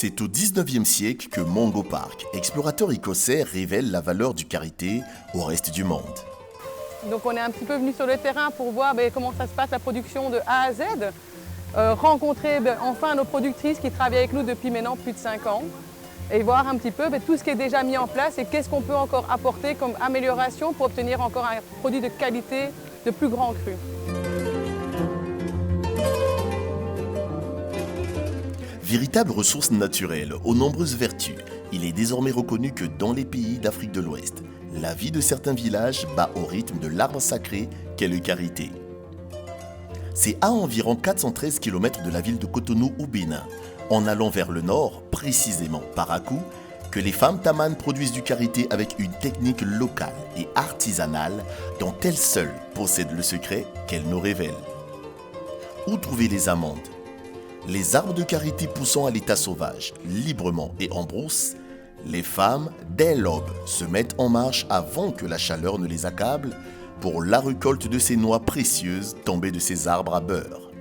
C'est au 19e siècle que Mungo Park, explorateur écossais, révèle la valeur du karité au reste du monde. Donc on est un petit peu venu sur le terrain pour voir comment ça se passe la production de A à Z, rencontrer enfin nos productrices qui travaillent avec nous depuis maintenant plus de 5 ans et voir un petit peu tout ce qui est déjà mis en place et qu'est-ce qu'on peut encore apporter comme amélioration pour obtenir encore un produit de qualité de plus grand cru. Véritable ressource naturelle aux nombreuses vertus, il est désormais reconnu que dans les pays d'Afrique de l'Ouest, la vie de certains villages bat au rythme de l'arbre sacré qu'est le karité. C'est à environ 413 km de la ville de Cotonou au Bénin, en allant vers le nord, précisément Parakou, que les femmes tamanes produisent du karité avec une technique locale et artisanale dont elles seules possèdent le secret qu'elles nous révèlent. Où trouver les amandes? Les arbres de karité poussant à l'état sauvage, librement et en brousse, les femmes, dès l'aube, se mettent en marche avant que la chaleur ne les accable pour la récolte de ces noix précieuses tombées de ces arbres à beurre.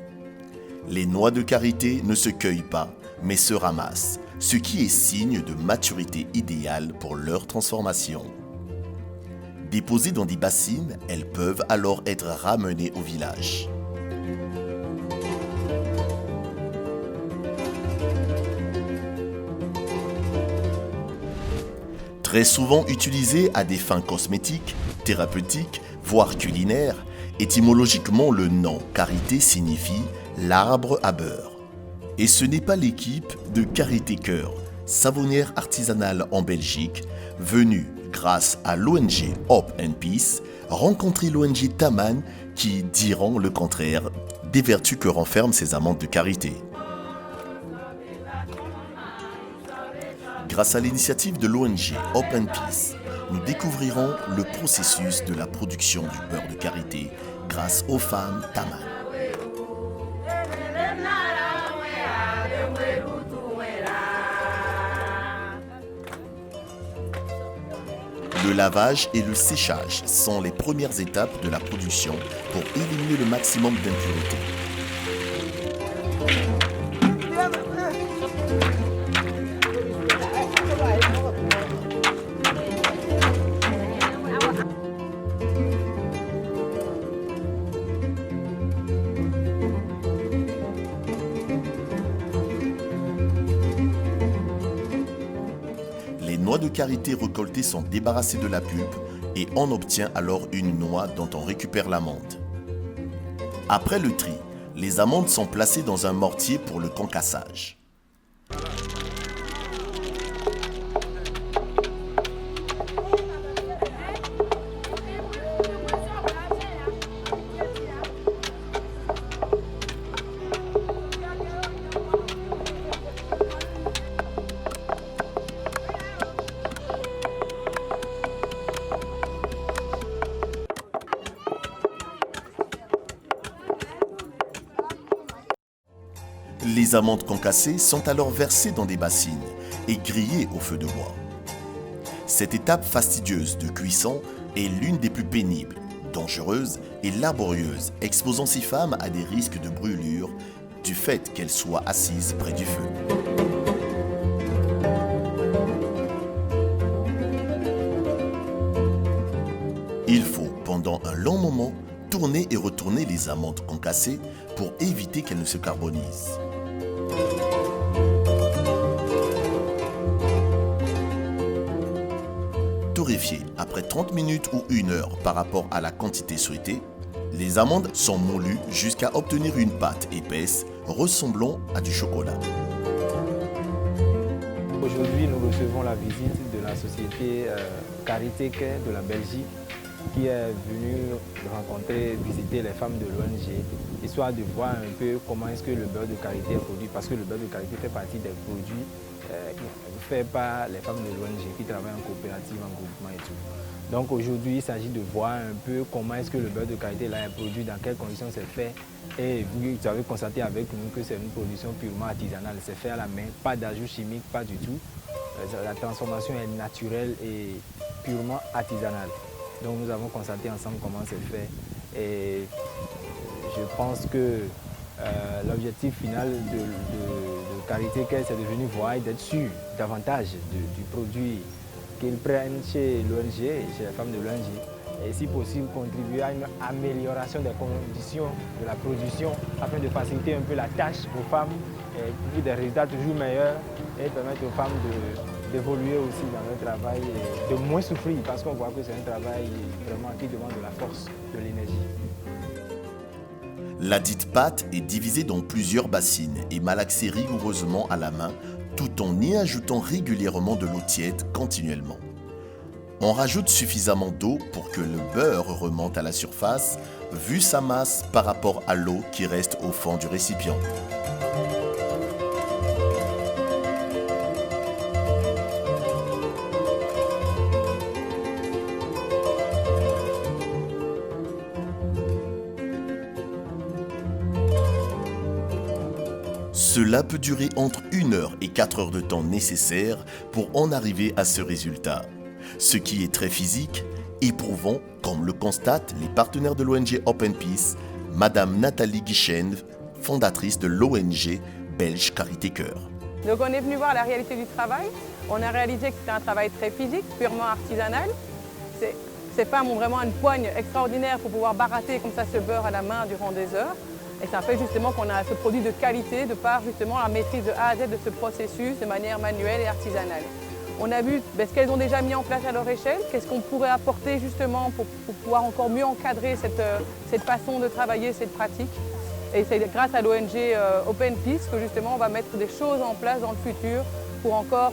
Les noix de karité ne se cueillent pas, mais se ramassent, ce qui est signe de maturité idéale pour leur transformation. Déposées dans des bassines, elles peuvent alors être ramenées au village. Très souvent utilisé à des fins cosmétiques, thérapeutiques, voire culinaires, étymologiquement le nom karité signifie l'arbre à beurre. Et ce n'est pas l'équipe de Karité Cœur, savonnière artisanale en Belgique, venue grâce à l'ONG Hope and Peace, rencontrer l'ONG Taman qui diront le contraire des vertus que renferment ces amandes de karité. Grâce à l'initiative de l'ONG Hope and Peace, nous découvrirons le processus de la production du beurre de karité grâce aux femmes tamanes. Le lavage et le séchage sont les premières étapes de la production pour éliminer le maximum d'impuretés. Les noix de karité récoltées sont débarrassées de la pulpe et on obtient alors une noix dont on récupère l'amande. Après le tri, les amandes sont placées dans un mortier pour le concassage. Les amandes concassées sont alors versées dans des bassines et grillées au feu de bois. Cette étape fastidieuse de cuisson est l'une des plus pénibles, dangereuses et laborieuses, exposant ces femmes à des risques de brûlure du fait qu'elles soient assises près du feu. Il faut, pendant un long moment, tourner et retourner les amandes concassées pour éviter qu'elles ne se carbonisent. Torréfiées après 30 minutes ou 1 heure par rapport à la quantité souhaitée, les amandes sont moulues jusqu'à obtenir une pâte épaisse ressemblant à du chocolat. Aujourd'hui, nous recevons la visite de la société Karité Cœur de la Belgique qui est venue rencontrer, visiter les femmes de l'ONG, histoire de voir un peu comment est-ce que le beurre de karité est produit, parce que le beurre de karité fait partie des produits faits par les femmes de l'ONG qui travaillent en coopérative, en groupement et tout. Donc aujourd'hui, il s'agit de voir un peu comment est-ce que le beurre de karité là est produit, dans quelles conditions c'est fait. Et vous avez constaté avec nous que c'est une production purement artisanale, c'est fait à la main, pas d'ajout chimique, pas du tout. La transformation est naturelle et purement artisanale. Donc nous avons constaté ensemble comment c'est fait et je pense que l'objectif final de Karité Care, c'est devenu voir et d'être sûr davantage du produit qu'ils prennent chez l'ONG, chez les femmes de l'ONG, et si possible contribuer à une amélioration des conditions de la production afin de faciliter un peu la tâche aux femmes et pour des résultats toujours meilleurs et permettre aux femmes d'évoluer aussi dans leur travail et de moins souffrir parce qu'on voit que c'est un travail vraiment qui demande de la force, de l'énergie. La dite pâte est divisée dans plusieurs bassines et malaxée rigoureusement à la main tout en y ajoutant régulièrement de l'eau tiède continuellement. On rajoute suffisamment d'eau pour que le beurre remonte à la surface, vu sa masse par rapport à l'eau qui reste au fond du récipient. Cela peut durer entre 1 heure et 4 heures de temps nécessaires pour en arriver à ce résultat. Ce qui est très physique, éprouvant, comme le constatent les partenaires de l'ONG Open Peace, Madame Nathalie Guichen, fondatrice de l'ONG belge Karité Care. Donc on est venu voir la réalité du travail. On a réalisé que c'était un travail très physique, purement artisanal. Ces femmes ont vraiment une poigne extraordinaire pour pouvoir barater comme ça ce beurre à la main durant des heures. Et ça fait justement qu'on a ce produit de qualité de par justement la maîtrise de A à Z de ce processus de manière manuelle et artisanale. On a vu ce qu'elles ont déjà mis en place à leur échelle, qu'est-ce qu'on pourrait apporter justement pour pouvoir encore mieux encadrer cette façon de travailler, cette pratique. Et c'est grâce à l'ONG Open Peace que justement on va mettre des choses en place dans le futur pour encore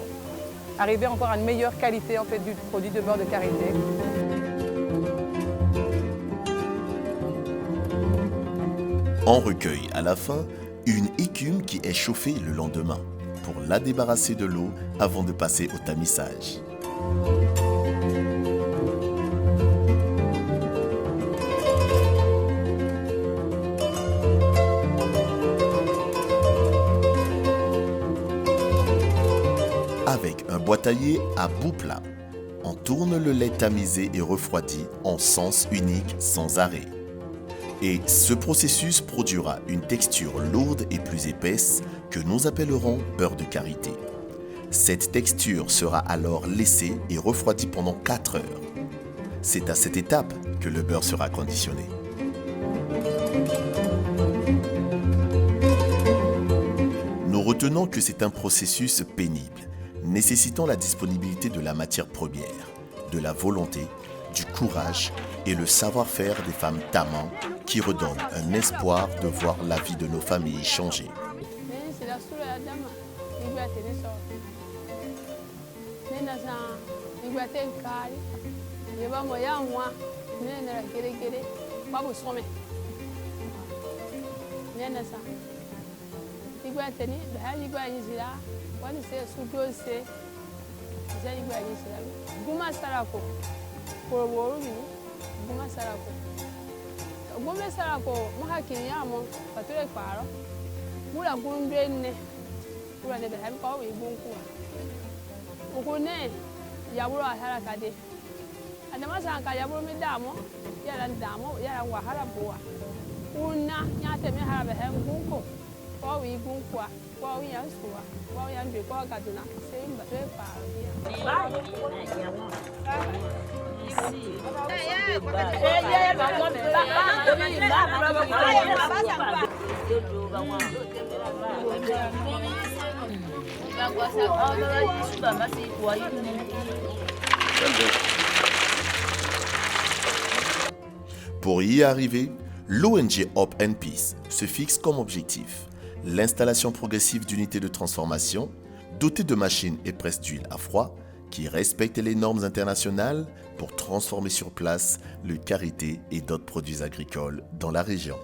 arriver encore à une meilleure qualité en fait, du produit de beurre de karité. On recueille à la fin une écume qui est chauffée le lendemain pour la débarrasser de l'eau avant de passer au tamissage. Avec un boîtier à bout plat, on tourne le lait tamisé et refroidi en sens unique sans arrêt. Et ce processus produira une texture lourde et plus épaisse que nous appellerons beurre de karité. Cette texture sera alors laissée et refroidie pendant 4 heures. C'est à cette étape que le beurre sera conditionné. Nous retenons que c'est un processus pénible, nécessitant la disponibilité de la matière première, de la volonté, du courage et le savoir-faire des femmes tamantes qui redonnent un espoir de voir la vie de nos familles changer. Gome sarako muhakini yamo patule kwaro mula gumbe ne kula de hem ko wi gunku ukune yaburo hala kade adama sanka yaburo mi damo yala wa hala boa una nyate me hala hem gunku ko wi gunku ko wi yansuwa ko yande ko kaduna semba twe kwaro Pour y arriver, l'ONG Open Peace se fixe comme objectif l'installation progressive d'unités de transformation dotées de machines et presses d'huile à froid qui respectent les normes internationales pour transformer sur place le karité et d'autres produits agricoles dans la région.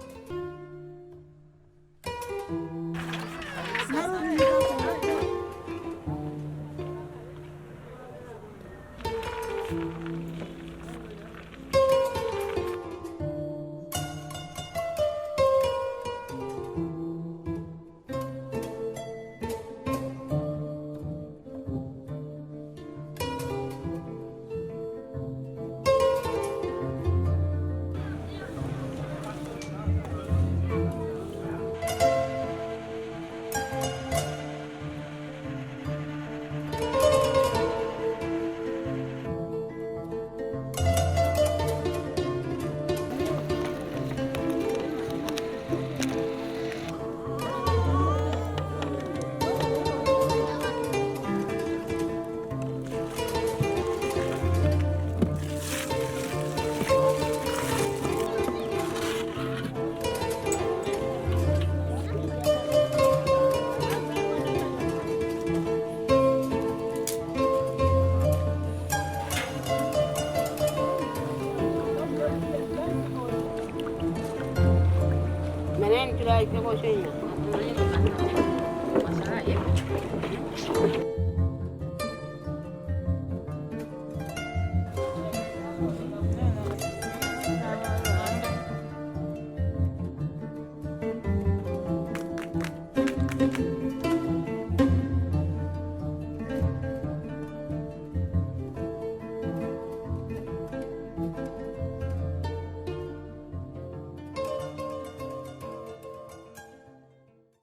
Menen kira ito ko sa inyo.